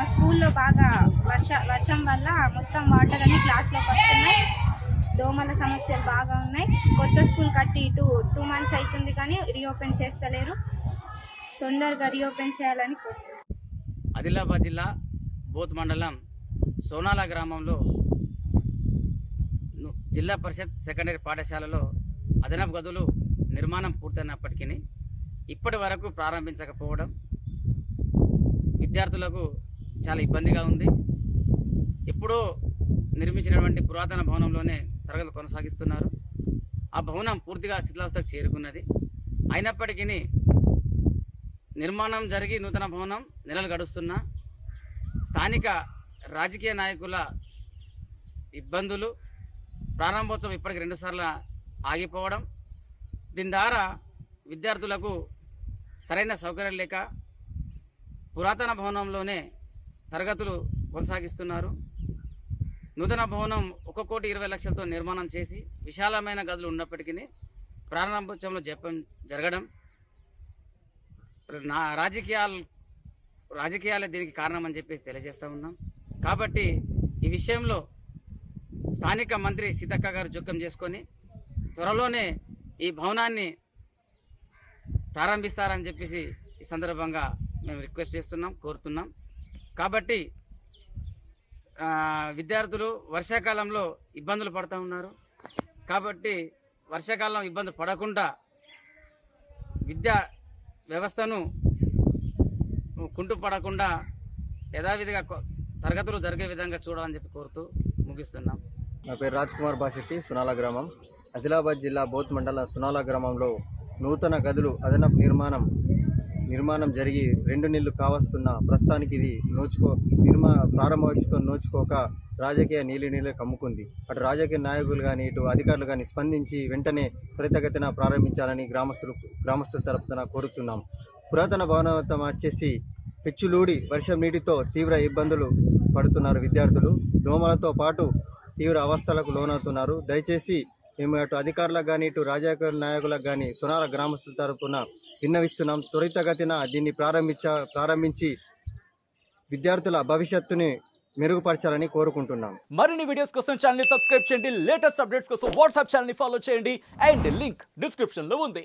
మా స్కూల్లో బాగా వర్షం వల్ల మొత్తం వాటర్ అన్ని క్లాస్లోకి వస్తున్నాయి. దోమల సమస్యలు బాగా ఉన్నాయి. కొత్త స్కూల్ కట్టి 2 months అవుతుంది కానీ రీఓపెన్ చేస్తలేరు. తొందరగా రీఓపెన్ చేయాలని కోరుతున్నాను. ఆదిలాబాద్ జిల్లా బోత్ మండలం సోనాల గ్రామంలో జిల్లా పరిషత్ సెకండరీ పాఠశాలలో అదనపు గదులు నిర్మాణం పూర్తయినప్పటికీ ఇప్పటి వరకు ప్రారంభించకపోవడం విద్యార్థులకు చాలా ఇబ్బందిగా ఉంది. ఎప్పుడో నిర్మించినటువంటి పురాతన భవనంలోనే తరగతులు కొనసాగిస్తున్నారు. ఆ భవనం పూర్తిగా శిథిలావస్థకు చేరుకున్నది. అయినప్పటికీ నిర్మాణం జరిగి నూతన భవనం నెలలు గడుస్తున్నా స్థానిక రాజకీయ నాయకుల ఇబ్బందులు, ప్రారంభోత్సవం ఇప్పటికి 2 సార్లు ఆగిపోవడం, దీని ద్వారా విద్యార్థులకు సరైన సౌకర్యం లేక పురాతన భవనంలోనే తరగతులు కొనసాగిస్తున్నారు. నూతన భవనం 1,20,00,000తో నిర్మాణం చేసి విశాలమైన గదులు ఉన్నప్పటికీ ప్రారంభోత్సవంలో జపం జరగడం రాజకీయాలే దీనికి కారణం అని చెప్పేసి తెలియజేస్తూ ఉన్నాం. కాబట్టి ఈ విషయంలో స్థానిక మంత్రి సీతక్క గారు జోక్యం చేసుకొని త్వరలోనే ఈ భవనాన్ని ప్రారంభిస్తారని చెప్పేసి ఈ సందర్భంగా మేము రిక్వెస్ట్ చేస్తున్నాం, కోరుతున్నాం. కాబట్టి విద్యార్థులు వర్షాకాలంలో ఇబ్బందులు పడుతూ ఉన్నారు. కాబట్టి వర్షాకాలం ఇబ్బంది పడకుండా విద్యా వ్యవస్థను కుంటుపడకుండా యథావిధిగా తరగతులు జరిగే విధంగా చూడాలని చెప్పి కోరుతూ ముగిస్తున్నాం. నా పేరు రాజ్ కుమార్ బాశెట్టి, సునాల గ్రామం. ఆదిలాబాద్ జిల్లా బోత్ మండలం సునాల గ్రామంలో నూతన గదులు అదనపు నిర్మాణం జరిగి 2 నెలలు కావస్తున్న ప్రస్తుతానికి ఇది ప్రారంభోత్సవం నోచుకోక రాజకీయ నీళ్ళు కమ్ముకుంది. అటు రాజకీయ నాయకులు కానీ ఇటు అధికారులు కానీ స్పందించి వెంటనే త్వరితగతిన ప్రారంభించాలని గ్రామస్తుల తరపున కోరుతున్నాం. పురాతన భవనం వచ్చేసి పెచ్చులూడి వర్షం నీటితో తీవ్ర ఇబ్బందులు పడుతున్నారు విద్యార్థులు. దోమలతో పాటు తీవ్ర అవస్థలకు లోనవుతున్నారు. దయచేసి మేము అటు అధికారులకు కానీ ఇటు రాజకీయ నాయకులకు కానీ సునాల గ్రామస్తుల తరపున విన్నవిస్తున్నాం. త్వరితగతిన దీన్ని ప్రారంభించి విద్యార్థుల భవిష్యత్తుని మెరుగుపరచాలని కోరుకుంటున్నాం. మరిన్ని వీడియోస్ కోసం ఛానల్ ని సబ్స్క్రైబ్ చేయండి. లేటెస్ట్ అప్డేట్స్ కోసం వాట్సాప్ ఛానల్ ని ఫాలో చేయండి. అండ్ లింక్ డిస్క్రిప్షన్ లో ఉంది.